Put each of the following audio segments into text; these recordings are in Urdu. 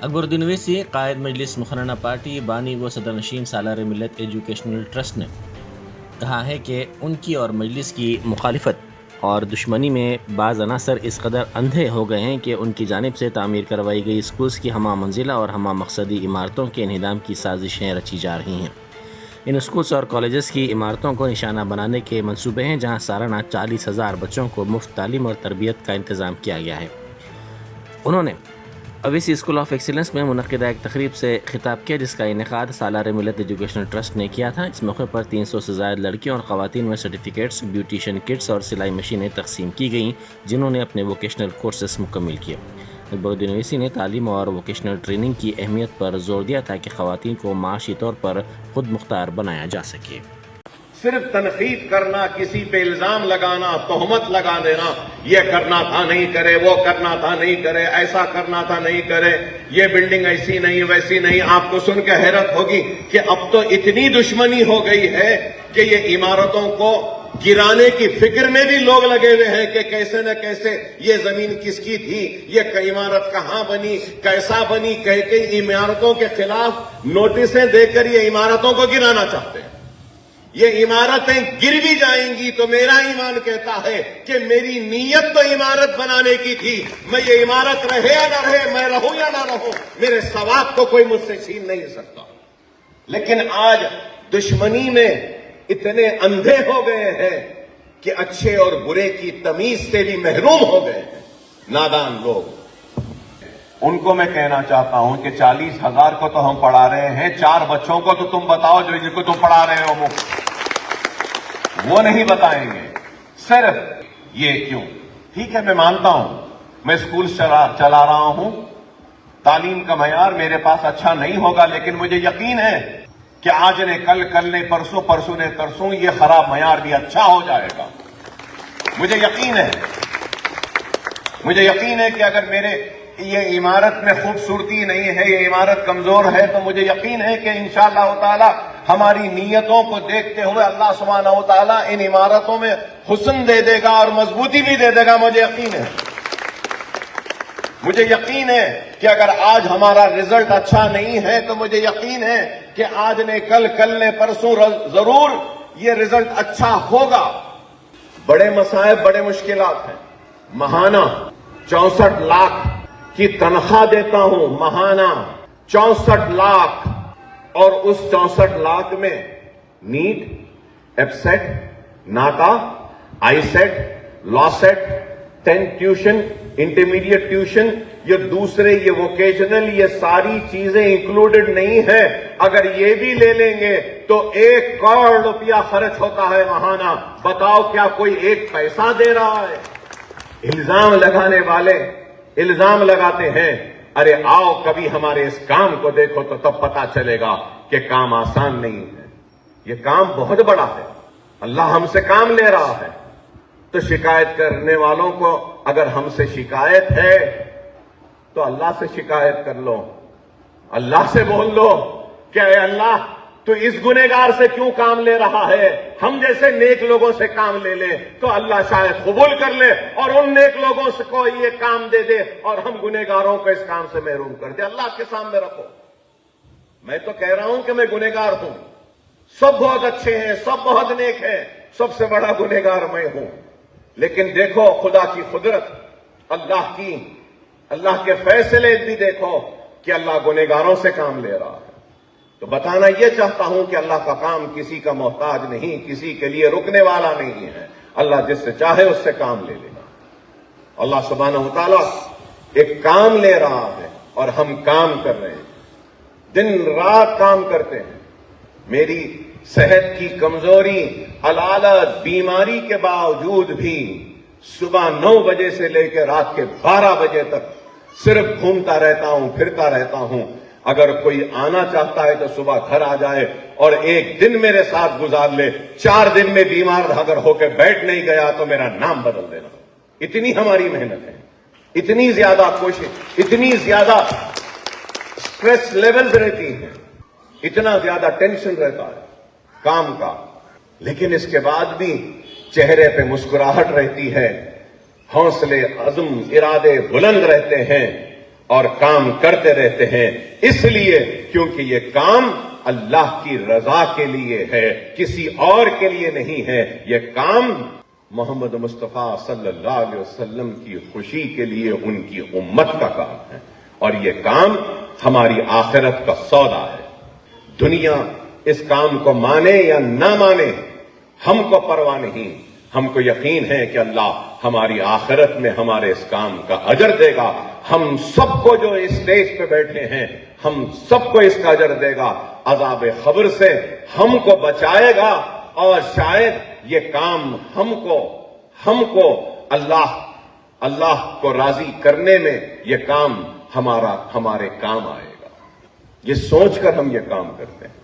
اکبر الدین اویسی قائد مجلس مقننہ پارٹی بانی و صدر نشین سالار ملت ایجوکیشنل ٹرسٹ نے کہا ہے کہ ان کی اور مجلس کی مخالفت اور دشمنی میں بعض عناصر اس قدر اندھے ہو گئے ہیں کہ ان کی جانب سے تعمیر کروائی گئی اسکولز کی ہمہ منزلہ اور ہمہ مقصدی عمارتوں کے انہدام کی سازشیں رچی جا رہی ہیں۔ ان اسکولز اور کالجز کی عمارتوں کو نشانہ بنانے کے منصوبے ہیں جہاں سالانہ 40,000 بچوں کو مفت تعلیم اور تربیت کا انتظام کیا گیا ہے۔ انہوں نے اویسی اسکول آف ایکسیلنس میں منعقدہ ایک تقریب سے خطاب کیا جس کا انعقاد سالار ملت ایجوکیشنل ٹرسٹ نے کیا تھا۔ اس موقع پر 300 سے زائد لڑکیوں اور خواتین میں سرٹیفکیٹس، بیوٹیشین کٹس اور سلائی مشینیں تقسیم کی گئیں جنہوں نے اپنے ووکیشنل کورسز مکمل کیے۔ اکبر الدین اویسی نے تعلیم اور ووکیشنل ٹریننگ کی اہمیت پر زور دیا تاکہ خواتین کو معاشی طور پر خود مختار بنایا جا سکے۔ صرف تنقید کرنا، کسی پہ الزام لگانا، تہمت لگا دینا، یہ کرنا تھا نہیں کرے، وہ کرنا تھا نہیں کرے، ایسا کرنا تھا نہیں کرے، یہ بلڈنگ ایسی نہیں ویسی نہیں، آپ کو سن کے حیرت ہوگی کہ اب تو اتنی دشمنی ہو گئی ہے کہ یہ عمارتوں کو گرانے کی فکر میں بھی لوگ لگے ہوئے ہیں کہ کیسے نہ کیسے یہ زمین کس کی تھی، یہ عمارت کہاں بنی، کیسا بنی، کہہ کے عمارتوں کے خلاف نوٹسیں دے کر یہ عمارتوں کو گرانا چاہتے ہیں۔ یہ عمارتیں گر بھی جائیں گی تو میرا ایمان کہتا ہے کہ میری نیت تو عمارت بنانے کی تھی، میں یہ عمارت رہے یا نہ رہے، میں رہوں یا نہ رہوں، میرے ثواب کو کوئی مجھ سے چھین نہیں سکتا۔ لیکن آج دشمنی میں اتنے اندھے ہو گئے ہیں کہ اچھے اور برے کی تمیز سے بھی محروم ہو گئے ہیں نادان لوگ۔ ان کو میں کہنا چاہتا ہوں کہ 40,000 کو تو ہم پڑھا رہے ہیں، 4 بچوں کو تو تم بتاؤ جو جن کو تم پڑھا رہے ہو وہ نہیں بتائیں گے۔ صرف یہ کیوں؟ ٹھیک ہے، میں مانتا ہوں، میں اسکول چلا رہا ہوں، تعلیم کا معیار میرے پاس اچھا نہیں ہوگا، لیکن مجھے یقین ہے کہ آج نے کل، کل نے پرسوں، پرسوں نے ترسوں یہ خراب معیار بھی اچھا ہو جائے گا۔ مجھے یقین ہے، مجھے یقین ہے کہ اگر میرے یہ عمارت میں خوبصورتی نہیں ہے، یہ عمارت کمزور ہے، تو مجھے یقین ہے کہ انشاءاللہ تعالی ہماری نیتوں کو دیکھتے ہوئے اللہ سبحانہ و تعالی ان عمارتوں میں حسن دے دے گا اور مضبوطی بھی دے دے گا۔ مجھے یقین ہے، مجھے یقین ہے کہ اگر آج ہمارا رزلٹ اچھا نہیں ہے تو مجھے یقین ہے کہ آج نے کل، کل نے پرسوں ضرور یہ رزلٹ اچھا ہوگا۔ بڑے مصائب، بڑے مشکلات ہیں۔ ماہانہ 64 لاکھ کی تنخواہ دیتا ہوں، ماہانہ 64 لاکھ، اور اس 64 لاکھ میں نیٹ، ایف سیٹ، ناٹا، آئی سیٹ، لا سیٹ، 10 ٹیوشن، انٹرمیڈیٹ ٹیوشن، یہ دوسرے، یہ ووکیشنل، یہ ساری چیزیں انکلوڈڈ نہیں ہے۔ اگر یہ بھی لے لیں گے تو 1 کروڑ روپیہ خرچ ہوتا ہے ماہانہ۔ بتاؤ کیا کوئی 1 پیسہ دے رہا ہے؟ الزام لگانے والے الزام لگاتے ہیں، ارے آؤ کبھی ہمارے اس کام کو دیکھو تو تب پتا چلے گا کہ کام آسان نہیں ہے، یہ کام بہت بڑا ہے، اللہ ہم سے کام لے رہا ہے۔ تو شکایت کرنے والوں کو اگر ہم سے شکایت ہے تو اللہ سے شکایت کر لو، اللہ سے بول لو کہ اے اللہ تو اس گنہگار سے کیوں کام لے رہا ہے؟ ہم جیسے نیک لوگوں سے کام لے لے تو اللہ شاید قبول کر لے اور ان نیک لوگوں سے کو یہ کام دے دے اور ہم گنہگاروں کو اس کام سے محروم کر دے۔ اللہ کے سامنے رکھو، میں تو کہہ رہا ہوں کہ میں گنہگار ہوں، سب بہت اچھے ہیں، سب بہت نیک ہیں، سب سے بڑا گنہگار میں ہوں، لیکن دیکھو خدا کی قدرت، اللہ کے فیصلے بھی دیکھو کہ اللہ گنہگاروں سے کام لے رہا ہے۔ تو بتانا یہ چاہتا ہوں کہ اللہ کا کام کسی کا محتاج نہیں، کسی کے لیے رکنے والا نہیں ہے، اللہ جس سے چاہے اس سے کام لے لے گا۔ اللہ سبحانہ و تعالیٰ ایک کام لے رہا ہے اور ہم کام کر رہے ہیں، دن رات کام کرتے ہیں۔ میری صحت کی کمزوری، علالت، بیماری کے باوجود بھی صبح 9 بجے سے لے کے رات کے 12 بجے تک صرف گھومتا رہتا ہوں، پھرتا رہتا ہوں۔ اگر کوئی آنا چاہتا ہے تو صبح گھر آ جائے اور 1 دن میرے ساتھ گزار لے، 4 دن میں بیمار اگر ہو کے بیٹھ نہیں گیا تو میرا نام بدل دینا۔ اتنی ہماری محنت ہے، اتنی زیادہ کوشش، اتنی زیادہ سٹریس لیولز رہتی ہیں، اتنا زیادہ ٹینشن رہتا ہے کام کا، لیکن اس کے بعد بھی چہرے پہ مسکراہٹ رہتی ہے، حوصلے، عزم، ارادے بلند رہتے ہیں۔ اور کام کرتے رہتے ہیں، اس لیے کیونکہ یہ کام اللہ کی رضا کے لیے ہے، کسی اور کے لیے نہیں ہے۔ یہ کام محمد مصطفیٰ صلی اللہ علیہ وسلم کی خوشی کے لیے ان کی امت کا کام ہے، اور یہ کام ہماری آخرت کا سودا ہے۔ دنیا اس کام کو مانے یا نہ مانے، ہم کو پرواہ نہیں، ہم کو یقین ہے کہ اللہ ہماری آخرت میں ہمارے اس کام کا اجر دے گا۔ ہم سب کو جو اس اسٹیج پہ بیٹھے ہیں، ہم سب کو اس کا اجر دے گا، عذاب قبر سے ہم کو بچائے گا، اور شاید یہ کام ہم کو اللہ کو راضی کرنے میں یہ کام ہمارے کام آئے گا۔ یہ سوچ کر ہم یہ کام کرتے ہیں۔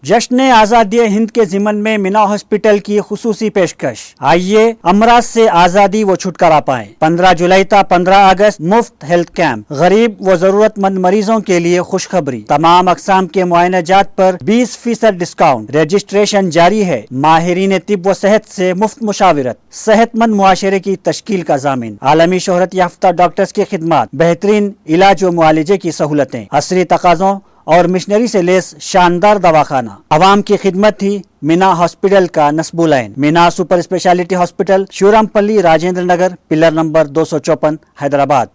جشن آزادی ہند کے ضمن میں مینا ہاسپٹل کی خصوصی پیشکش، آئیے امراض سے آزادی و چھٹکارا پائیں۔ 15 جولائی تا 15 اگست مفت ہیلتھ کیمپ، غریب و ضرورت مند مریضوں کے لیے خوشخبری، تمام اقسام کے معائنہ جات پر 20% ڈسکاؤنٹ، رجسٹریشن جاری ہے۔ ماہرین طب و صحت سے مفت مشاورت، صحت مند معاشرے کی تشکیل کا ضامن، عالمی شہرت یافتہ ڈاکٹرز کی خدمات، بہترین علاج و معالجے کی سہولتیں، عصری تقاضوں اور مشنری سے لیس شاندار دواخانہ، عوام کی خدمت تھی مینا ہاسپٹل کا نصب العین۔ مینا سپر اسپیشلٹی ہاسپٹل، شیورام پلی، راجندر نگر، پلر نمبر 254، حیدرآباد۔